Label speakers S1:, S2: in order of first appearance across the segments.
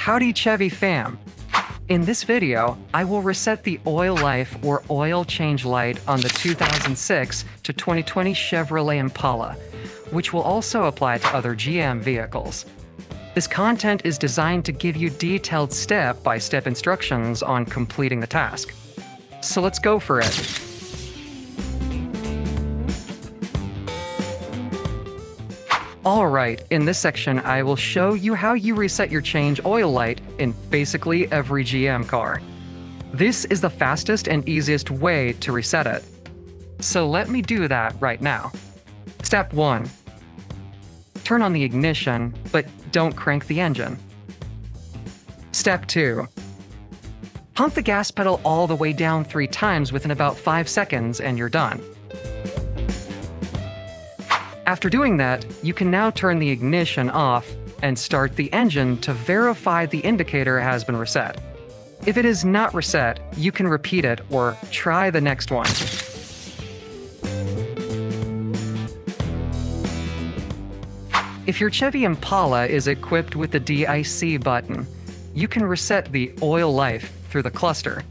S1: Howdy Chevy fam! In this video, I will reset the oil life or oil change light on the 2006 to 2020 Chevrolet Impala, which will also apply to other GM vehicles. This content is designed to give you detailed step-by-step instructions on completing the task. So let's go for it. Alright, in this section I will show you how you reset your change oil light in basically every GM car. This is the fastest and easiest way to reset it. So let me do that right now. Step 1. Turn on the ignition, but don't crank the engine. Step 2. Pump the gas pedal all the way down 3 times within about 5 seconds and you're done. After doing that, you can now turn the ignition off and start the engine to verify the indicator has been reset. If it is not reset, you can repeat it or try the next one. If your Chevy Impala is equipped with the DIC button, you can reset the oil life through the cluster.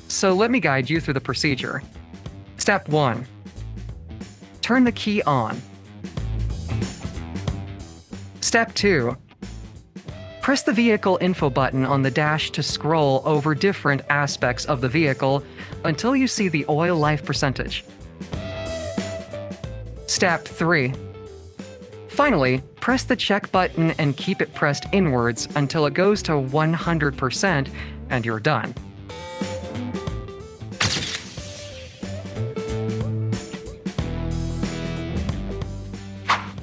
S1: So let me guide you through the procedure. Step 1. Turn the key on. Step 2. Press the vehicle info button on the dash to scroll over different aspects of the vehicle until you see the oil life percentage. Step 3. Finally, press the check button and keep it pressed inwards until it goes to 100% and you're done.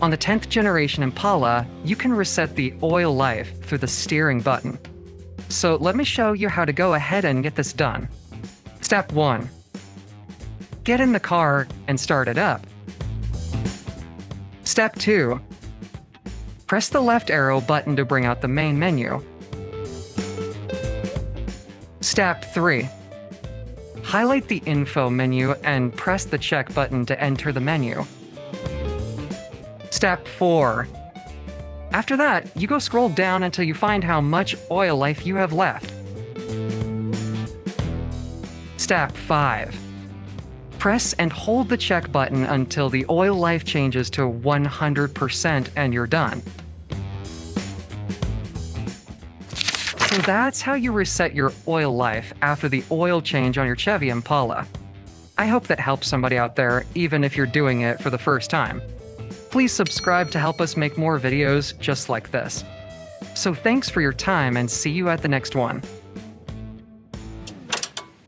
S1: On the 10th generation Impala, you can reset the oil life through the steering button. So let me show you how to go ahead and get this done. Step 1. Get in the car and start it up. Step 2. Press the left arrow button to bring out the main menu. Step 3. Highlight the info menu and press the check button to enter the menu. Step 4. After that, you go scroll down until you find how much oil life you have left. Step 5. Press and hold the check button until the oil life changes to 100% and you're done. So that's how you reset your oil life after the oil change on your Chevy Impala. I hope that helps somebody out there, even if you're doing it for the first time. Please subscribe to help us make more videos just like this. So thanks for your time and see you at the next one.